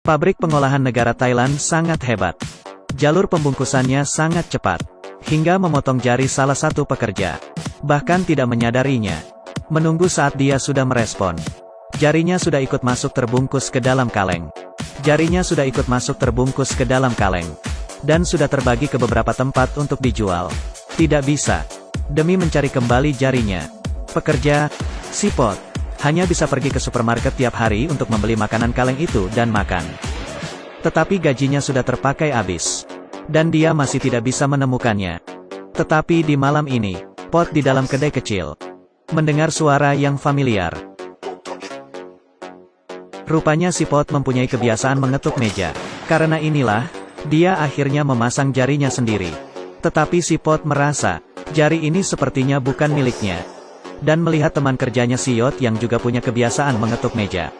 Pabrik pengolahan negara Thailand sangat hebat. Jalur pembungkusannya sangat cepat, hingga memotong jari salah satu pekerja. Bahkan tidak menyadarinya. Menunggu saat dia sudah merespon. Jarinya sudah ikut masuk terbungkus ke dalam kaleng. Jarinya sudah ikut masuk terbungkus ke dalam kaleng. Dan sudah terbagi ke beberapa tempat untuk dijual. Tidak bisa. Demi mencari kembali jarinya. Pekerja, si Pot, hanya bisa pergi ke supermarket tiap hari untuk membeli makanan kaleng itu dan makan. Tetapi gajinya sudah terpakai habis. Dan dia masih tidak bisa menemukannya. Tetapi di malam ini, Pot di dalam kedai kecil mendengar suara yang familiar. Rupanya si Pot mempunyai kebiasaan mengetuk meja. Karena inilah, dia akhirnya memasang jarinya sendiri. Tetapi si Pot merasa, jari ini sepertinya bukan miliknya. Dan melihat teman kerjanya si Yot yang juga punya kebiasaan mengetuk meja.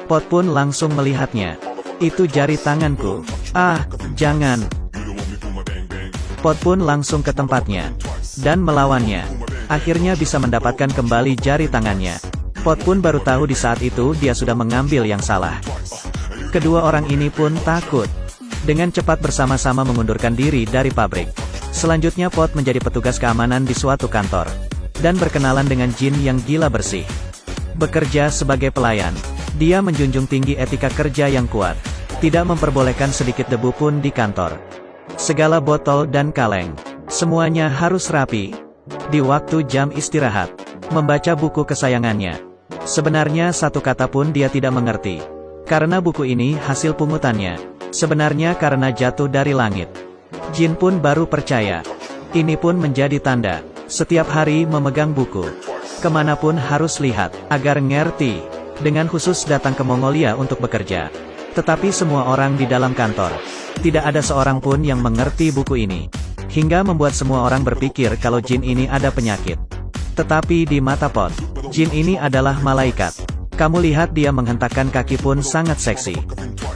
Pot pun langsung melihatnya. Itu jari tanganku. Ah, jangan. Pot pun langsung ke tempatnya. Dan melawannya. Akhirnya bisa mendapatkan kembali jari tangannya. Pot pun baru tahu di saat itu dia sudah mengambil yang salah. Kedua orang ini pun takut. Dengan cepat bersama-sama mengundurkan diri dari pabrik. Selanjutnya Pot menjadi petugas keamanan di suatu kantor. Dan berkenalan dengan Jin yang gila bersih. Bekerja sebagai pelayan. Dia menjunjung tinggi etika kerja yang kuat. Tidak memperbolehkan sedikit debu pun di kantor. Segala botol dan kaleng. Semuanya harus rapi. Di waktu jam istirahat. Membaca buku kesayangannya. Sebenarnya satu kata pun dia tidak mengerti. Karena buku ini hasil pungutannya. Sebenarnya karena jatuh dari langit. Jin pun baru percaya. Ini pun menjadi tanda. Setiap hari memegang buku. Kemanapun harus lihat, agar ngerti. Dengan khusus datang ke Mongolia untuk bekerja. Tetapi semua orang di dalam kantor. Tidak ada seorang pun yang mengerti buku ini. Hingga membuat semua orang berpikir kalau Jin ini ada penyakit. Tetapi di mata Pot, Jin ini adalah malaikat. Kamu lihat dia menghentakkan kaki pun sangat seksi.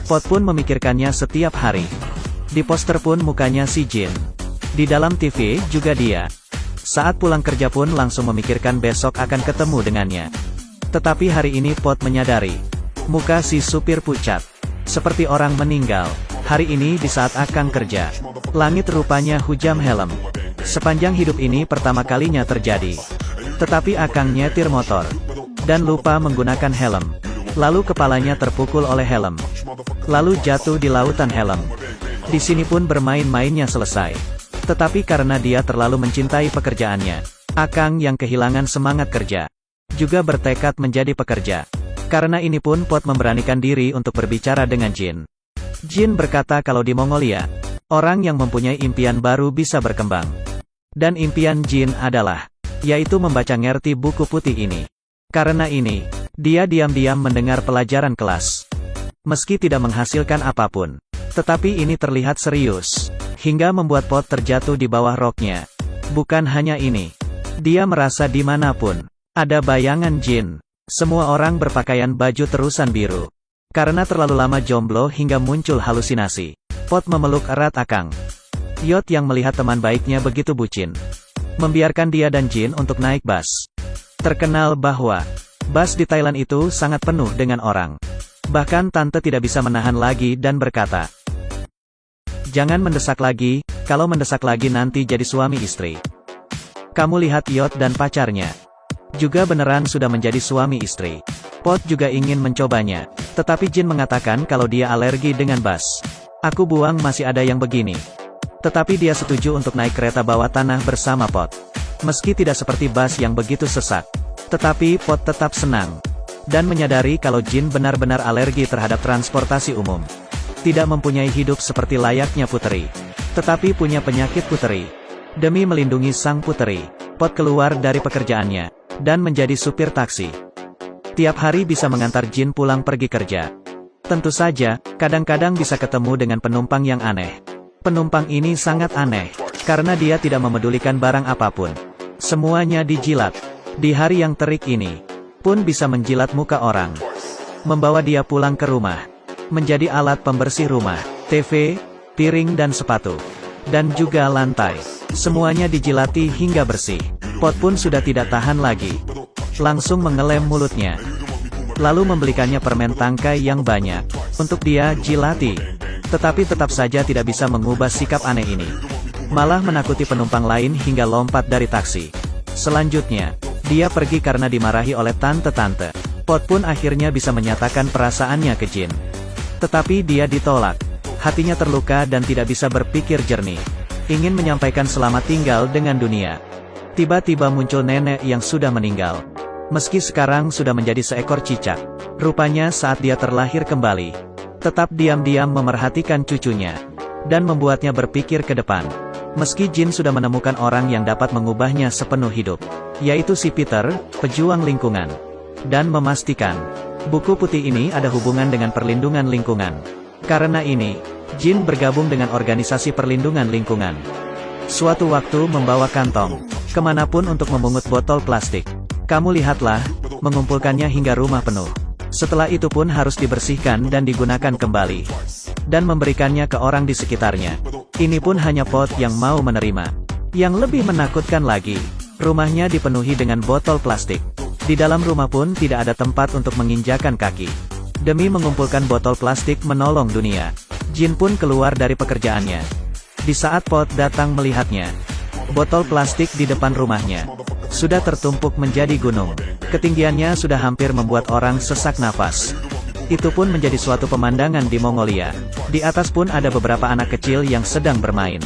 Pot pun memikirkannya setiap hari. Di poster pun mukanya si Jin. Di dalam TV juga dia. Saat pulang kerja pun langsung memikirkan besok akan ketemu dengannya. Tetapi hari ini Pot menyadari. Muka si supir pucat. Seperti orang meninggal. Hari ini di saat Akang kerja. Langit rupanya hujam helm. Sepanjang hidup ini pertama kalinya terjadi. Tetapi Akang nyetir motor. Dan lupa menggunakan helm. Lalu kepalanya terpukul oleh helm. Lalu jatuh di lautan helm. Di sini pun bermain-mainnya selesai. Tetapi karena dia terlalu mencintai pekerjaannya, Akang yang kehilangan semangat kerja, juga bertekad menjadi pekerja. Karena ini pun Pot memberanikan diri untuk berbicara dengan Jin. Jin berkata kalau di Mongolia, orang yang mempunyai impian baru bisa berkembang. Dan impian Jin adalah, yaitu membaca ngerti buku putih ini. Karena ini, dia diam-diam mendengar pelajaran kelas. Meski tidak menghasilkan apapun. Tetapi ini terlihat serius. Hingga membuat Pot terjatuh di bawah roknya. Bukan hanya ini. Dia merasa dimanapun ada bayangan Jin. Semua orang berpakaian baju terusan biru. Karena terlalu lama jomblo hingga muncul halusinasi. Pot memeluk erat Akang. Yot yang melihat teman baiknya begitu bucin. Membiarkan dia dan Jin untuk naik bus. Terkenal bahwa bus di Thailand itu sangat penuh dengan orang. Bahkan tante tidak bisa menahan lagi dan berkata, jangan mendesak lagi, kalau mendesak lagi nanti jadi suami istri. Kamu lihat Yot dan pacarnya. Juga beneran sudah menjadi suami istri. Pot juga ingin mencobanya. Tetapi Jin mengatakan kalau dia alergi dengan bus. Aku buang masih ada yang begini. Tetapi dia setuju untuk naik kereta bawah tanah bersama Pot. Meski tidak seperti bus yang begitu sesak. Tetapi Pot tetap senang. Dan menyadari kalau Jin benar-benar alergi terhadap transportasi umum. Tidak mempunyai hidup seperti layaknya puteri. Tetapi punya penyakit puteri. Demi melindungi sang puteri, Pot keluar dari pekerjaannya. Dan menjadi supir taksi. Tiap hari bisa mengantar Jin pulang pergi kerja. Tentu saja, kadang-kadang bisa ketemu dengan penumpang yang aneh. Penumpang ini sangat aneh. Karena dia tidak memedulikan barang apapun. Semuanya dijilat. Di hari yang terik ini, pun bisa menjilat muka orang. Membawa dia pulang ke rumah. Menjadi alat pembersih rumah, TV, piring dan sepatu. Dan juga lantai. Semuanya dijilati hingga bersih. Pot pun sudah tidak tahan lagi. Langsung mengelem mulutnya. Lalu membelikannya permen tangkai yang banyak. Untuk dia, Jilati. Tetapi tetap saja tidak bisa mengubah sikap aneh ini. Malah menakuti penumpang lain hingga lompat dari taksi. Selanjutnya, dia pergi karena dimarahi oleh tante-tante. Pot pun akhirnya bisa menyatakan perasaannya ke Jin. Tetapi dia ditolak. Hatinya terluka dan tidak bisa berpikir jernih. Ingin menyampaikan selamat tinggal dengan dunia. Tiba-tiba muncul nenek yang sudah meninggal. Meski sekarang sudah menjadi seekor cicak. Rupanya saat dia terlahir kembali, tetap diam-diam memerhatikan cucunya. Dan membuatnya berpikir ke depan. Meski Jin sudah menemukan orang yang dapat mengubahnya sepenuh hidup. Yaitu si Peter, pejuang lingkungan. Dan memastikan, buku putih ini ada hubungan dengan perlindungan lingkungan. Karena ini, Jin bergabung dengan organisasi perlindungan lingkungan. Suatu waktu membawa kantong kemanapun untuk memungut botol plastik. Kamu lihatlah, mengumpulkannya hingga rumah penuh. Setelah itu pun harus dibersihkan dan digunakan kembali. Dan memberikannya ke orang di sekitarnya. Ini pun hanya Pot yang mau menerima. Yang lebih menakutkan lagi, rumahnya dipenuhi dengan botol plastik. Di dalam rumah pun tidak ada tempat untuk menginjakan kaki. Demi mengumpulkan botol plastik menolong dunia, Jin pun keluar dari pekerjaannya. Di saat Pot datang melihatnya, botol plastik di depan rumahnya sudah tertumpuk menjadi gunung. Ketinggiannya sudah hampir membuat orang sesak napas. Itu pun menjadi suatu pemandangan di Mongolia. Di atas pun ada beberapa anak kecil yang sedang bermain.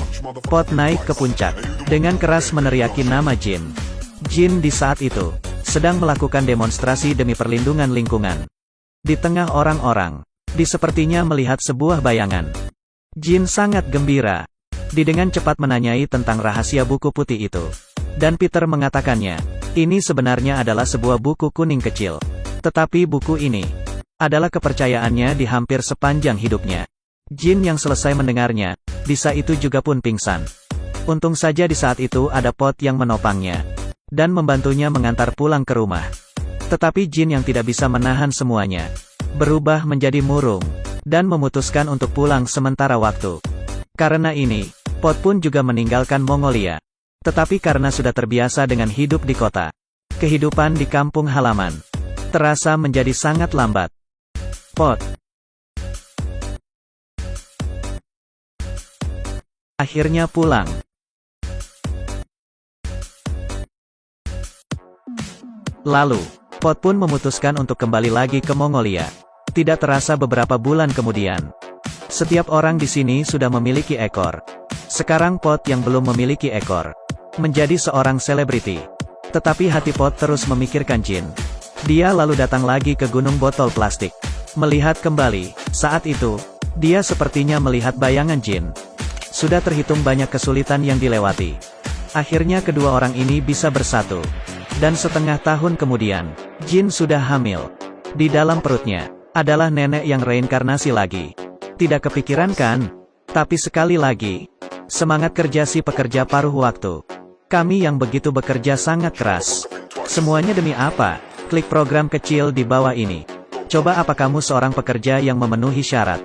Pot naik ke puncak, dengan keras meneriaki nama Jin. Jin di saat itu sedang melakukan demonstrasi demi perlindungan lingkungan. Di tengah orang-orang, dia sepertinya melihat sebuah bayangan. Jin sangat gembira. Dia dengan cepat menanyai tentang rahasia buku putih itu. Dan Peter mengatakannya, ini sebenarnya adalah sebuah buku kuning kecil. Tetapi buku ini adalah kepercayaannya di hampir sepanjang hidupnya. Jin yang selesai mendengarnya, bisa itu juga pun pingsan. Untung saja di saat itu ada Pot yang menopangnya. Dan membantunya mengantar pulang ke rumah. Tetapi Jin yang tidak bisa menahan semuanya, berubah menjadi murung, dan memutuskan untuk pulang sementara waktu. Karena ini, Pot pun juga meninggalkan Mongolia. Tetapi karena sudah terbiasa dengan hidup di kota, kehidupan di kampung halaman terasa menjadi sangat lambat. Pot akhirnya pulang. Lalu, Pot pun memutuskan untuk kembali lagi ke Mongolia. Tidak terasa beberapa bulan kemudian, setiap orang di sini sudah memiliki ekor. Sekarang Pot yang belum memiliki ekor, menjadi seorang selebriti. Tetapi hati Pot terus memikirkan Jin. Dia lalu datang lagi ke gunung botol plastik. Melihat kembali, saat itu, dia sepertinya melihat bayangan Jin. Sudah terhitung banyak kesulitan yang dilewati. Akhirnya kedua orang ini bisa bersatu. Dan setengah tahun kemudian, Jin sudah hamil. Di dalam perutnya, adalah nenek yang reinkarnasi lagi. Tidak kepikiran kan? Tapi sekali lagi, semangat kerja si pekerja paruh waktu. Kami yang begitu bekerja sangat keras. Semuanya demi apa? Klik program kecil di bawah ini. Coba apa kamu seorang pekerja yang memenuhi syarat?